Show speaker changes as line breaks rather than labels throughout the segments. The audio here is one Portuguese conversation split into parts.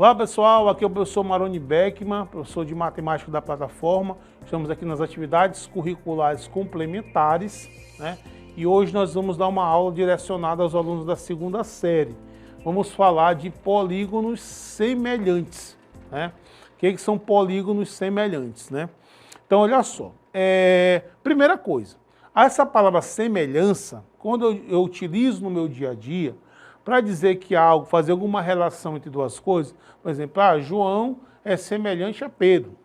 Olá pessoal, aqui é o professor Maroni Beckman, professor de matemática da plataforma. Estamos aqui nas atividades curriculares complementares, né? E hoje nós vamos dar uma aula direcionada aos alunos da segunda série. Vamos falar de polígonos semelhantes, né? O que são polígonos semelhantes, né? Então olha só, primeira coisa, essa palavra semelhança, quando eu utilizo no meu dia a dia, para dizer que algo, fazer alguma relação entre duas coisas, por exemplo, João é semelhante a Pedro.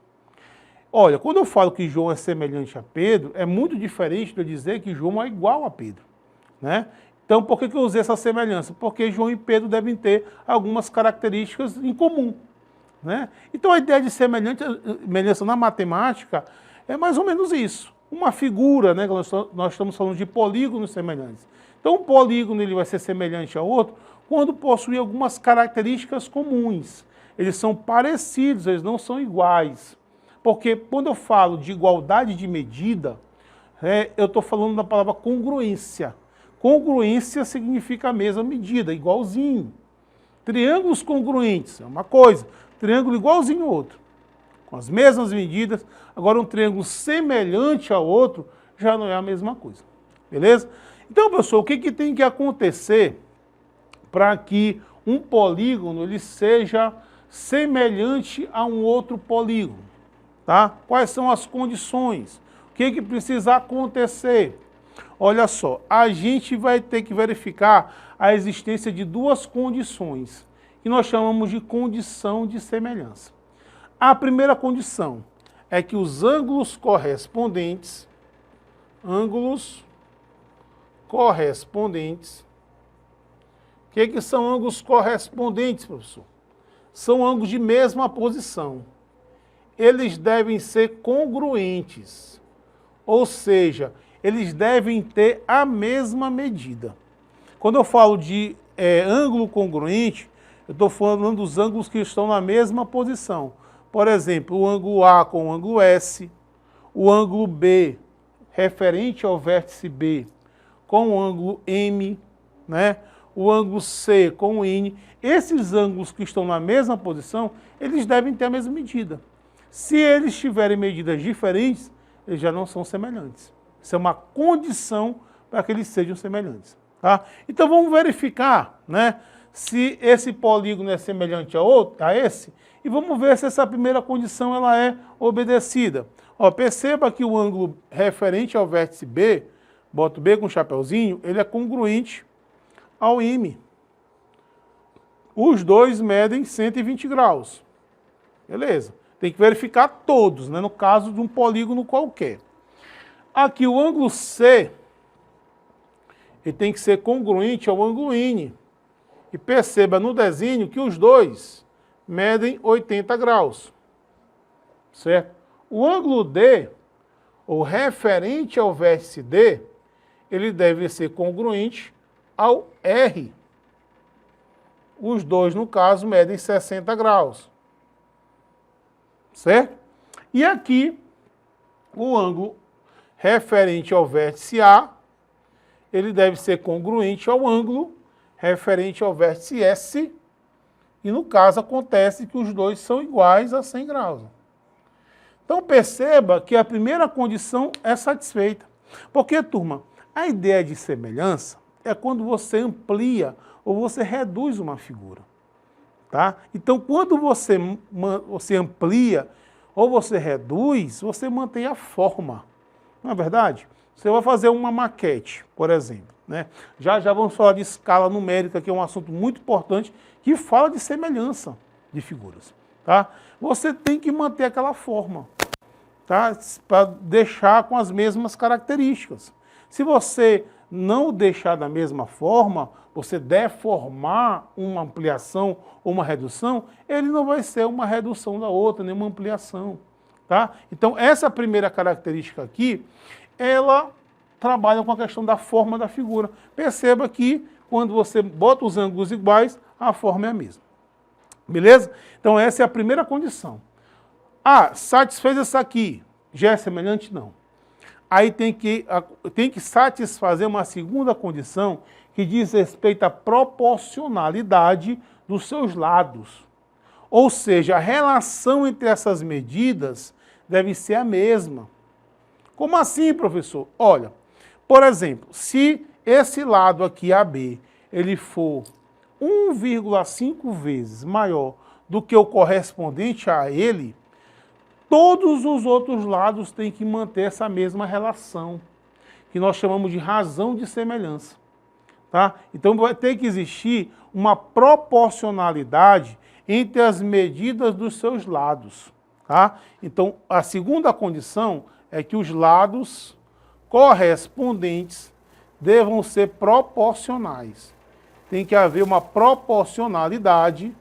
Olha, quando eu falo que João é semelhante a Pedro, é muito diferente de eu dizer que João é igual a Pedro, né? Então, por que eu usei essa semelhança? Porque João e Pedro devem ter algumas características em comum, né? Então, a ideia de semelhança na matemática é mais ou menos isso. Uma figura, né? Nós estamos falando de polígonos semelhantes. Então, um polígono ele vai ser semelhante a outro quando possui algumas características comuns. Eles são parecidos, eles não são iguais. Porque quando eu falo de igualdade de medida, eu estou falando da palavra congruência. Congruência significa a mesma medida, igualzinho. Triângulos congruentes é uma coisa, triângulo igualzinho ao outro, com as mesmas medidas. Agora, um triângulo semelhante ao outro já não é a mesma coisa. Beleza? Então, pessoal, o que tem que acontecer para que um polígono ele seja semelhante a um outro polígono? Tá? Quais são as condições? O que precisa acontecer? Olha só, a gente vai ter que verificar a existência de duas condições, que nós chamamos de condição de semelhança. A primeira condição é que os ângulos correspondentes, o que são ângulos correspondentes, professor? São ângulos de mesma posição. Eles devem ser congruentes, ou seja, eles devem ter a mesma medida. Quando eu falo de ângulo congruente, eu estou falando dos ângulos que estão na mesma posição. Por exemplo, o ângulo A com o ângulo S, o ângulo B referente ao vértice B com o ângulo M, né? O ângulo C com o N. Esses ângulos que estão na mesma posição, eles devem ter a mesma medida. Se eles tiverem medidas diferentes, eles já não são semelhantes. Isso é uma condição para que eles sejam semelhantes. Tá? Então vamos verificar, né, se esse polígono é semelhante a esse, e vamos ver se essa primeira condição ela é obedecida. Ó, perceba que o ângulo referente ao vértice B, boto B com um chapeuzinho, ele é congruente ao M. Os dois medem 120 graus. Beleza. Tem que verificar todos, né, no caso de um polígono qualquer. Aqui o ângulo C, ele tem que ser congruente ao ângulo N. E perceba no desenho que os dois medem 80 graus. Certo? O ângulo D, ou referente ao vértice D, ele deve ser congruente ao R. Os dois, no caso, medem 60 graus. Certo? E aqui, o ângulo referente ao vértice A, ele deve ser congruente ao ângulo referente ao vértice S, e no caso acontece que os dois são iguais a 100 graus. Então perceba que a primeira condição é satisfeita. Porque, turma, a ideia de semelhança é quando você amplia ou você reduz uma figura. Tá? Então, quando você amplia ou você reduz, você mantém a forma. Não é verdade? Você vai fazer uma maquete, por exemplo, né? Já vamos falar de escala numérica, que é um assunto muito importante, que fala de semelhança de figuras. Tá? Você tem que manter aquela forma, tá? Para deixar com as mesmas características. Se você não deixar da mesma forma, você deformar uma ampliação ou uma redução, ele não vai ser uma redução da outra, nem uma ampliação. Tá? Então, essa primeira característica aqui, ela trabalha com a questão da forma da figura. Perceba que, quando você bota os ângulos iguais, a forma é a mesma. Beleza? Então, essa é a primeira condição. Satisfez essa aqui. Já é semelhante? Não. Aí tem que satisfazer uma segunda condição que diz respeito à proporcionalidade dos seus lados. Ou seja, a relação entre essas medidas deve ser a mesma. Como assim, professor? Olha, por exemplo, se esse lado aqui, AB, ele for 1,5 vezes maior do que o correspondente a ele, todos os outros lados têm que manter essa mesma relação, que nós chamamos de razão de semelhança. Tá? Então vai ter que existir uma proporcionalidade entre as medidas dos seus lados. Tá? Então a segunda condição é que os lados correspondentes devam ser proporcionais. Tem que haver uma proporcionalidade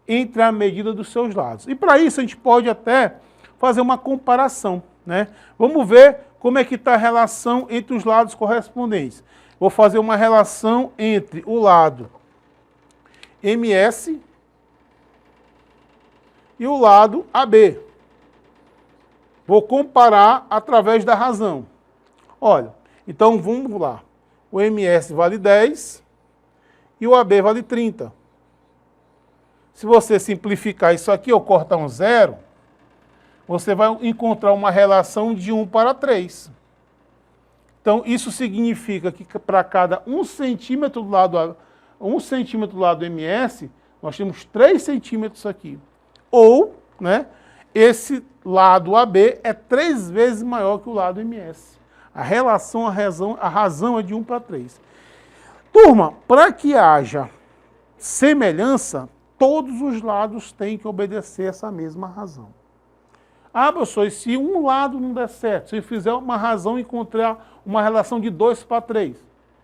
entre a medida dos seus lados. E para isso a gente pode até fazer uma comparação, né? Vamos ver como é que está a relação entre os lados correspondentes. Vou fazer uma relação entre o lado MS e o lado AB. Vou comparar através da razão. Olha, então vamos lá. O MS vale 10 e o AB vale 30. Se você simplificar isso aqui, ou cortar um zero, você vai encontrar uma relação de 1:3. Então, isso significa que para cada 1 centímetro do lado, 1 centímetro do lado MS, nós temos 3 centímetros aqui. Ou, né, esse lado AB é 3 vezes maior que o lado MS. A razão é de 1:3. Turma, para que haja semelhança, todos os lados têm que obedecer essa mesma razão. Ah, professor, e se um lado não der certo, se eu fizer uma razão e encontrar uma relação de 2:3,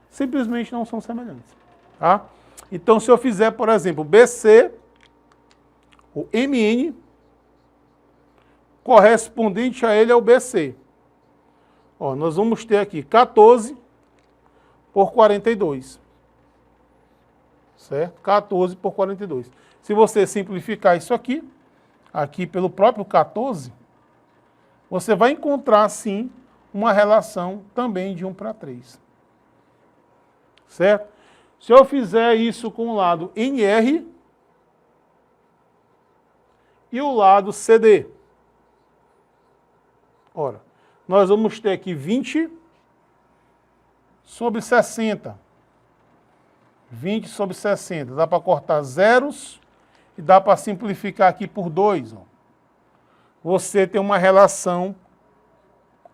simplesmente não são semelhantes. Tá? Então, se eu fizer, por exemplo, BC, o MN, correspondente a ele é o BC. Ó, nós vamos ter aqui 14 por 42. Certo? 14 por 42. Se você simplificar isso aqui pelo próprio 14, você vai encontrar, sim, uma relação também de 1:3. Certo? Se eu fizer isso com o lado NR e o lado CD, ora, nós vamos ter aqui 20 sobre 60. 20 sobre 60. Dá para cortar zeros e dá para simplificar aqui por 2. Ó. Você tem uma relação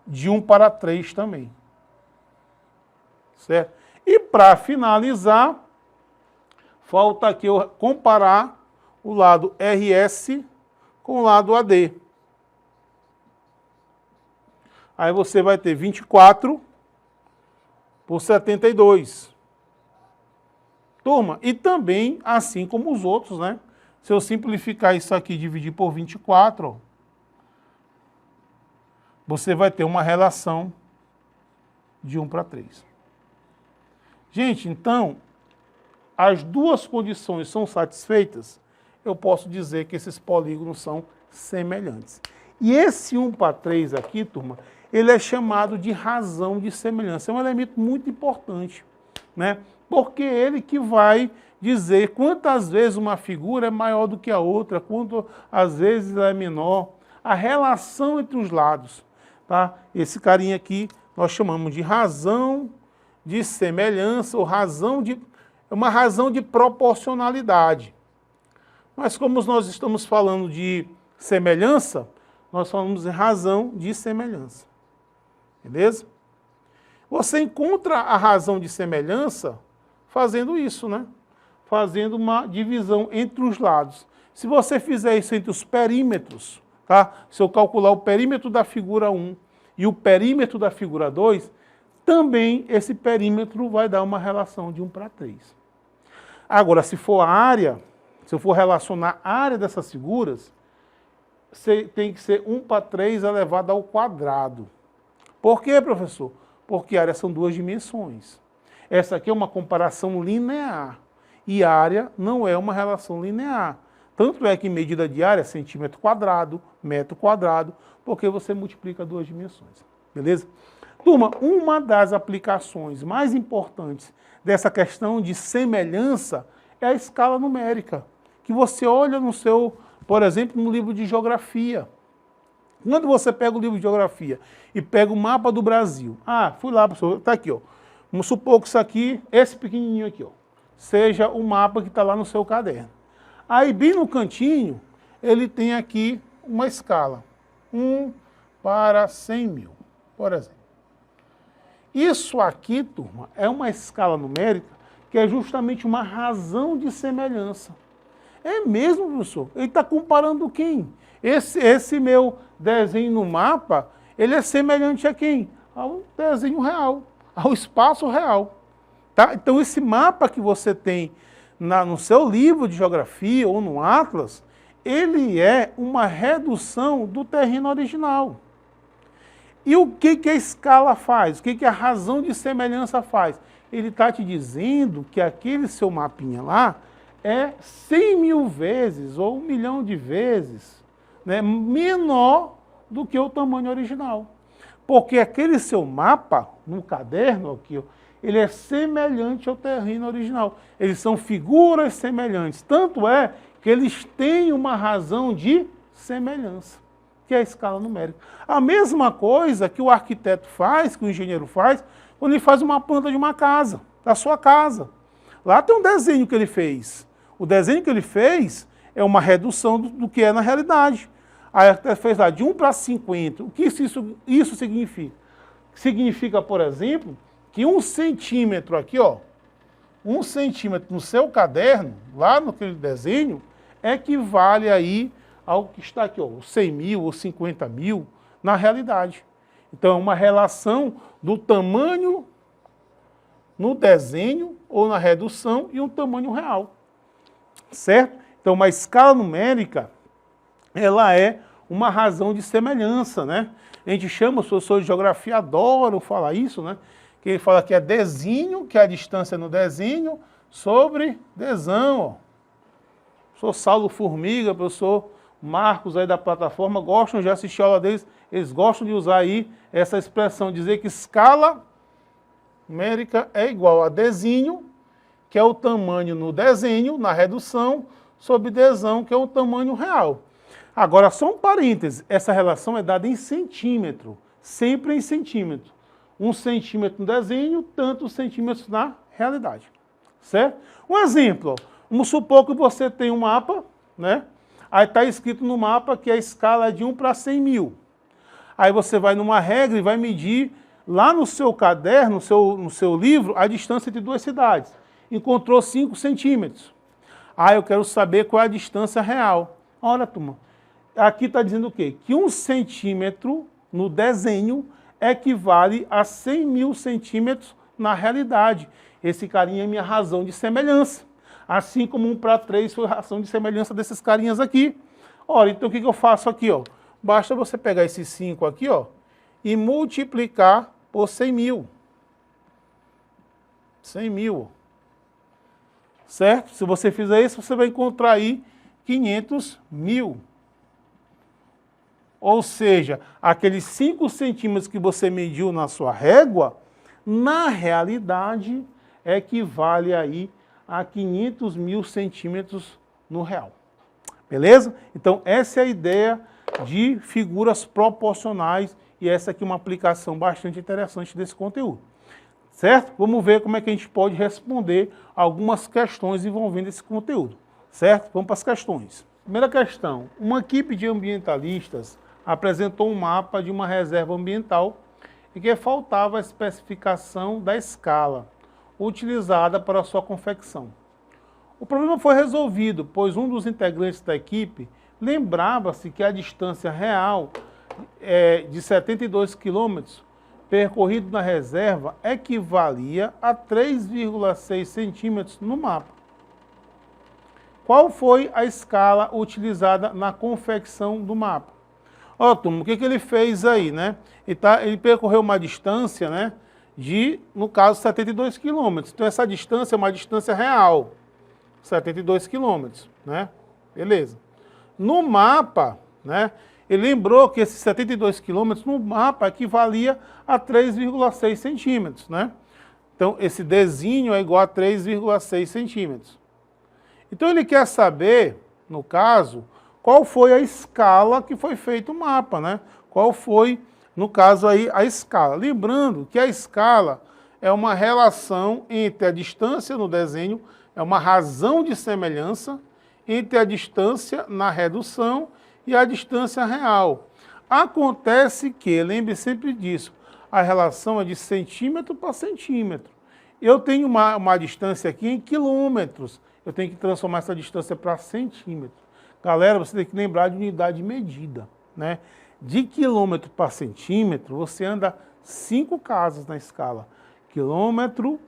de 1:3 também. Certo? E para finalizar, falta aqui eu comparar o lado RS com o lado AD. Aí você vai ter 24 por 72. Turma, e também, assim como os outros, né? Se eu simplificar isso aqui e dividir por 24, ó, você vai ter uma relação de 1:3. Gente, então, as duas condições são satisfeitas, eu posso dizer que esses polígonos são semelhantes. E esse 1:3 aqui, turma, ele é chamado de razão de semelhança. É um elemento muito importante, né? Porque é ele que vai dizer quantas vezes uma figura é maior do que a outra, quantas às vezes ela é menor. A relação entre os lados. Tá? Esse carinha aqui nós chamamos de razão de semelhança ou é uma razão de proporcionalidade. Mas como nós estamos falando de semelhança, nós falamos em razão de semelhança. Beleza? Você encontra a razão de semelhança fazendo isso, né? Fazendo uma divisão entre os lados. Se você fizer isso entre os perímetros, tá? Se eu calcular o perímetro da figura 1 e o perímetro da figura 2, também esse perímetro vai dar uma relação de 1:3. Agora, se for a área, se eu for relacionar a área dessas figuras, tem que ser 1/3 elevado ao quadrado. Por quê, professor? Porque área são 2 dimensões. Essa aqui é uma comparação linear. E área não é uma relação linear. Tanto é que medida de área é centímetro quadrado, metro quadrado, porque você multiplica 2 dimensões. Beleza? Turma, uma das aplicações mais importantes dessa questão de semelhança é a escala numérica, que você olha no seu, por exemplo, no livro de geografia. Quando você pega o livro de geografia e pega o mapa do Brasil, fui lá, professor, está aqui, ó. Vamos supor que isso aqui, esse pequenininho aqui, ó, seja o mapa que está lá no seu caderno. Aí, bem no cantinho, ele tem aqui uma escala. 1 para 100 mil, por exemplo. Isso aqui, turma, é uma escala numérica que é justamente uma razão de semelhança. É mesmo, professor? Ele está comparando quem? Esse meu desenho no mapa, ele é semelhante a quem? Ao desenho real, ao espaço real. Tá? Então, esse mapa que você tem no seu livro de geografia ou no Atlas, ele é uma redução do terreno original. E o que a escala faz? O que a razão de semelhança faz? Ele está te dizendo que aquele seu mapinha lá é 100 mil vezes ou 1 milhão de vezes, né, menor do que o tamanho original. Porque aquele seu mapa, no caderno aqui, ele é semelhante ao terreno original. Eles são figuras semelhantes. Tanto é que eles têm uma razão de semelhança, que é a escala numérica. A mesma coisa que o arquiteto faz, que o engenheiro faz, quando ele faz uma planta de uma casa, da sua casa. Lá tem um desenho que ele fez. O desenho que ele fez é uma redução do que é na realidade. Aí o arquiteto fez lá de 1 para 50. O que isso significa? Significa, por exemplo, que 1 centímetro aqui, ó, 1 centímetro no seu caderno, lá naquele desenho, equivale aí ao que está aqui, ó, 100 mil ou 50 mil, na realidade. Então, é uma relação do tamanho no desenho ou na redução e um tamanho real. Certo? Então, uma escala numérica, ela é uma razão de semelhança, né? A gente chama, os professores de geografia adoram falar isso, né? Que ele fala que é desenho, que é a distância no desenho, sobre desão, ó. Professor Saulo Formiga, professor Marcos aí da plataforma, gostam de assistir a aula deles, eles gostam de usar aí essa expressão, dizer que escala numérica é igual a desenho, que é o tamanho no desenho, na redução, sobre desão, que é o tamanho real. Agora, só um parêntese, essa relação é dada em centímetro, sempre em centímetro. 1 centímetro no desenho, tantos centímetros na realidade. Certo? Um exemplo, vamos supor que você tem um mapa, né? Aí está escrito no mapa que a escala é de 1 para 100 mil. Aí você vai numa regra e vai medir lá no seu caderno, no seu livro, a distância entre duas cidades. Encontrou 5 centímetros. Aí eu quero saber qual é a distância real. Olha, turma, aqui está dizendo o quê? Que 1 centímetro no desenho equivale a 100 mil centímetros na realidade. Esse carinha é minha razão de semelhança. Assim como 1 para 3 foi a razão de semelhança desses carinhas aqui. Olha, então o que eu faço aqui? Ó? Basta você pegar esses 5 aqui, ó, e multiplicar por 100 mil. 100 mil. Certo? Se você fizer isso, você vai encontrar aí 500 mil. Ou seja, aqueles 5 centímetros que você mediu na sua régua, na realidade, equivale aí a 500 mil centímetros no real. Beleza? Então, essa é a ideia de figuras proporcionais e essa aqui é uma aplicação bastante interessante desse conteúdo. Certo? Vamos ver como é que a gente pode responder algumas questões envolvendo esse conteúdo. Certo? Vamos para as questões. Primeira questão. Uma equipe de ambientalistas apresentou um mapa de uma reserva ambiental em que faltava a especificação da escala utilizada para sua confecção. O problema foi resolvido, pois um dos integrantes da equipe lembrava-se que a distância real de 72 quilômetros percorrido na reserva equivalia a 3,6 centímetros no mapa. Qual foi a escala utilizada na confecção do mapa? Ó, turma, o que ele fez aí, né? Ele percorreu uma distância, né, de, no caso, 72 quilômetros. Então, essa distância é uma distância real, 72 quilômetros, né? Beleza. No mapa, né, ele lembrou que esses 72 quilômetros no mapa equivalia a 3,6 centímetros, né? Então, esse desenho é igual a 3,6 centímetros. Então ele quer saber, no caso, qual foi a escala que foi feito o mapa, né? Qual foi, no caso aí, a escala. Lembrando que a escala é uma relação entre a distância no desenho, é uma razão de semelhança entre a distância na redução e a distância real. Acontece que, lembre sempre disso, a relação é de centímetro para centímetro. Eu tenho uma distância aqui em quilômetros, eu tenho que transformar essa distância para centímetro. Galera, você tem que lembrar de unidade de medida, né? De quilômetro para centímetro, você anda 5 casas na escala. Quilômetro,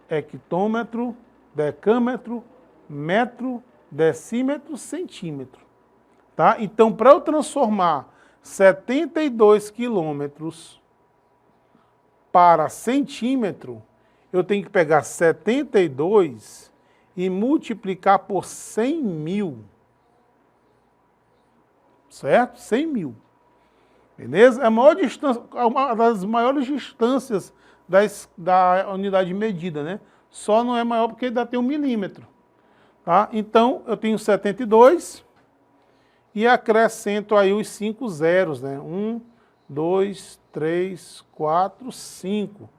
hectômetro, decâmetro, metro, decímetro, centímetro. Tá? Então, para eu transformar 72 quilômetros para centímetro, eu tenho que pegar 72 e multiplicar por 100 mil. Certo? 100 mil. Beleza? É a maior distância, uma das maiores distâncias da unidade de medida, né? Só não é maior porque ainda tem 1 milímetro. Tá? Então, eu tenho 72 e acrescento aí os 5 zeros, né? 1, 2, 3, 4, 5.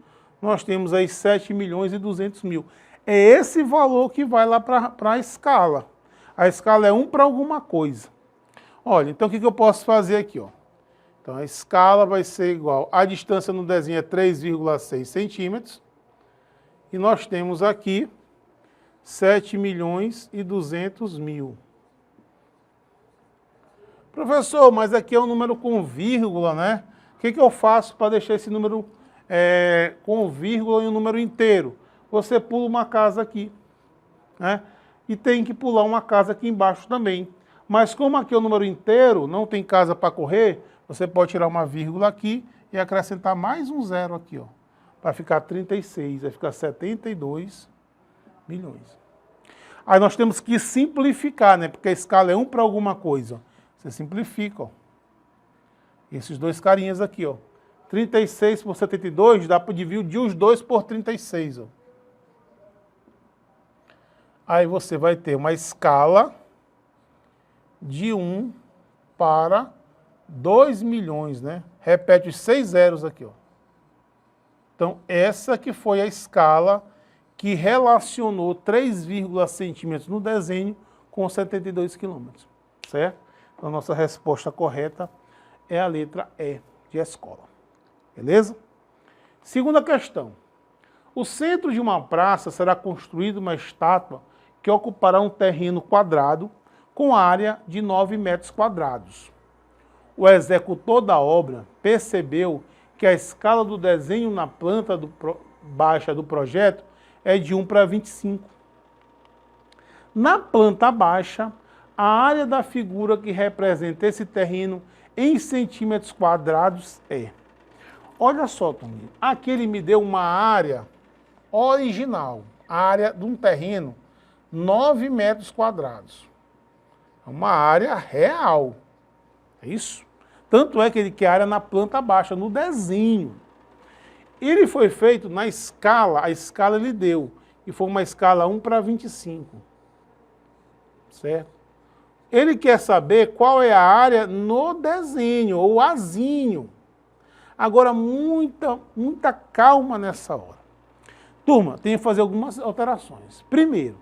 Nós temos aí 7 milhões e 200 mil. É esse valor que vai lá para a escala. A escala é 1 para alguma coisa. Olha, então o que eu posso fazer aqui? Ó? Então a escala vai ser igual, a distância no desenho é 3,6 centímetros, e nós temos aqui 7 milhões e 200 mil. Professor, mas aqui é um número com vírgula, né? O que eu faço para deixar esse número com vírgula em um número inteiro? Você pula uma casa aqui, né? E tem que pular uma casa aqui embaixo também. Mas como aqui é um número inteiro, não tem casa para correr, você pode tirar uma vírgula aqui e acrescentar mais um zero aqui, ó, para ficar 36, vai ficar 72 milhões. Aí nós temos que simplificar, né? Porque a escala é 1 para alguma coisa. Você simplifica, ó. Esses dois carinhas aqui, ó. 36 por 72, dá para dividir os dois por 36, ó. Aí você vai ter uma escala de 1 para 2 milhões, né? Repete os 6 zeros aqui, ó. Então, essa que foi a escala que relacionou 3, centímetros no desenho com 72 quilômetros, certo? Então, a nossa resposta correta é a letra E, de escola. Beleza? Segunda questão. O centro de uma praça será construída uma estátua que ocupará um terreno quadrado com área de 9 metros quadrados. O executor da obra percebeu que a escala do desenho na planta baixa do projeto é de 1 para 25. Na planta baixa, a área da figura que representa esse terreno em centímetros quadrados é... Olha só, Toninho, aqui ele me deu uma área original, área de um terreno, 9 metros quadrados. É uma área real. É isso? Tanto é que ele quer área na planta baixa, no desenho. Ele foi feito na escala, a escala ele deu, e foi uma escala 1 para 25. Certo? Ele quer saber qual é a área no desenho, ou azinho. Agora, muita calma nessa hora. Turma, tem que fazer algumas alterações. Primeiro,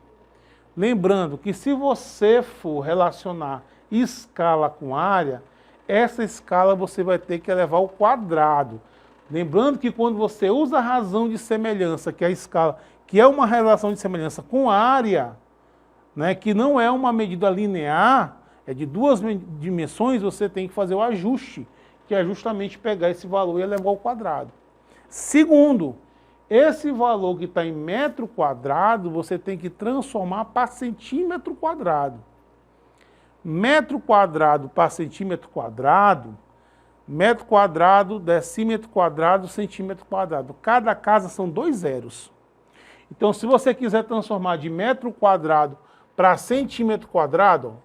lembrando que se você for relacionar escala com área, essa escala você vai ter que elevar ao quadrado. Lembrando que quando você usa a razão de semelhança, que é a escala, que é uma relação de semelhança com área, né, que não é uma medida linear, é de 2 dimensões, você tem que fazer o ajuste, que é justamente pegar esse valor e elevar ao quadrado. Segundo, esse valor que está em metro quadrado, você tem que transformar para centímetro quadrado. Metro quadrado para centímetro quadrado, metro quadrado, decímetro quadrado, centímetro quadrado. Cada casa são 2 zeros. Então, se você quiser transformar de metro quadrado para centímetro quadrado,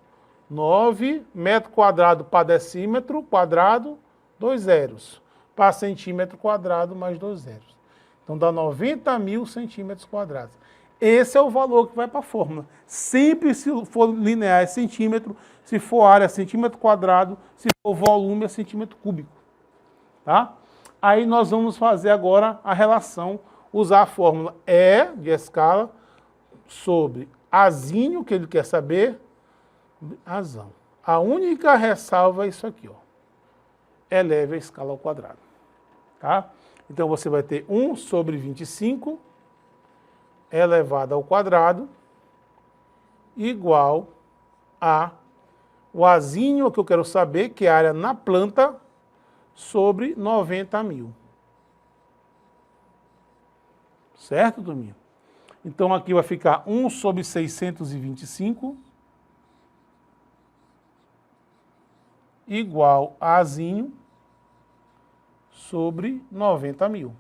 9 metro quadrado para decímetro quadrado, 2 zeros. Para centímetro quadrado, mais 2 zeros. Então, dá 90 mil centímetros quadrados. esse é o valor que vai para a fórmula. Sempre se for linear é centímetro, se for área é centímetro quadrado, se for volume é centímetro cúbico. Tá? Aí nós vamos fazer agora a relação, usar a fórmula E de escala sobre azinho, que ele quer saber, azão. A única ressalva é isso aqui, ó. Eleve a escala ao quadrado. Tá? Então você vai ter 1 sobre 25 elevado ao quadrado igual a o azinho que eu quero saber, que é a área na planta, sobre 90.000. Certo, turminha? Então aqui vai ficar 1 sobre 625 igual a azinho sobre 90.000.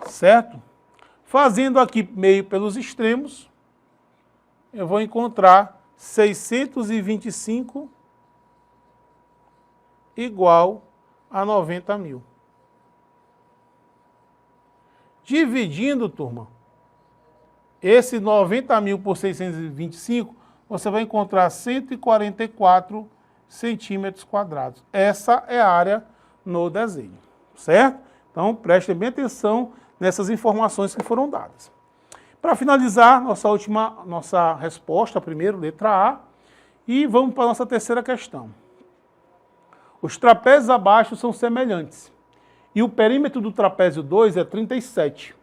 Certo? Fazendo aqui meio pelos extremos, eu vou encontrar 625 igual a 90.000. Dividindo, turma, esse 90.000 por 625, você vai encontrar 144 centímetros quadrados. Essa é a área no desenho, certo? Então, prestem bem atenção nessas informações que foram dadas. Para finalizar, nossa resposta, primeiro, letra A, e vamos para a nossa terceira questão. Os trapézios abaixo são semelhantes, e o perímetro do trapézio 2 é 37.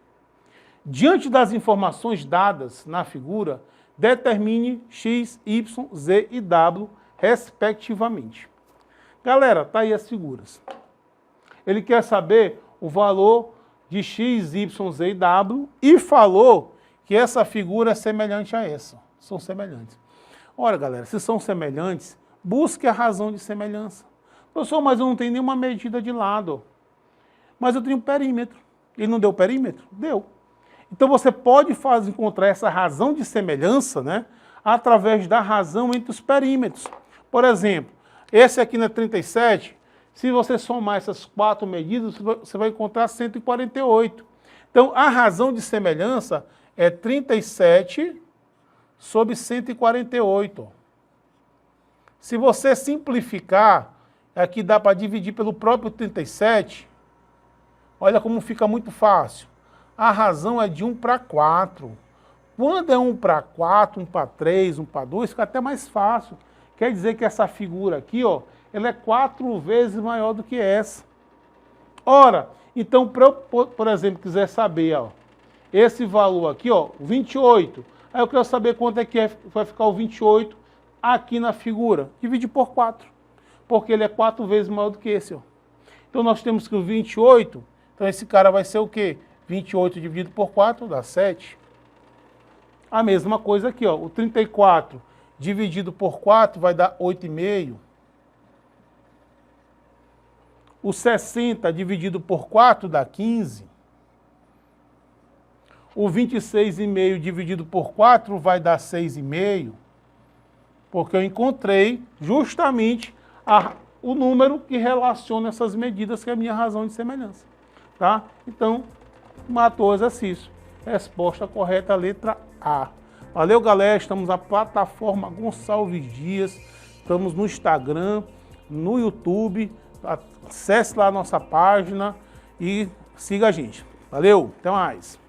Diante das informações dadas na figura, determine X, Y, Z e W, respectivamente. Galera, tá aí as figuras. Ele quer saber o valor de X, Y, Z e W e falou que essa figura é semelhante a essa. São semelhantes. Ora, galera, se são semelhantes, busque a razão de semelhança. Professor, mas eu não tenho nenhuma medida de lado. Mas eu tenho perímetro. Ele não deu perímetro? Deu. Então você pode encontrar essa razão de semelhança, né, através da razão entre os perímetros. Por exemplo, esse aqui na 37, se você somar essas 4 medidas, você vai encontrar 148. Então a razão de semelhança é 37 sobre 148. Se você simplificar, aqui dá para dividir pelo próprio 37, olha como fica muito fácil. A razão é de 1 para 4. Quando é 1 para 4, 1 para 3, 1 para 2, fica até mais fácil. Quer dizer que essa figura aqui, ó, ela é 4 vezes maior do que essa. Ora, então, para eu, por exemplo, quiser saber, ó, esse valor aqui, ó, 28, aí eu quero saber quanto é que vai ficar o 28 aqui na figura. Divide por 4, porque ele é 4 vezes maior do que esse, ó. Então nós temos que o 28, então esse cara vai ser o quê? 28 dividido por 4 dá 7. A mesma coisa aqui, ó, o 34 dividido por 4 vai dar 8,5. O 60 dividido por 4 dá 15. O 26,5 dividido por 4 vai dar 6,5. Porque eu encontrei justamente o número que relaciona essas medidas, que é a minha razão de semelhança. Tá? Então, matou o exercício. Resposta correta, letra A. Valeu, galera. Estamos na plataforma Gonçalves Dias. Estamos no Instagram, no YouTube. Acesse lá a nossa página e siga a gente. Valeu, até mais.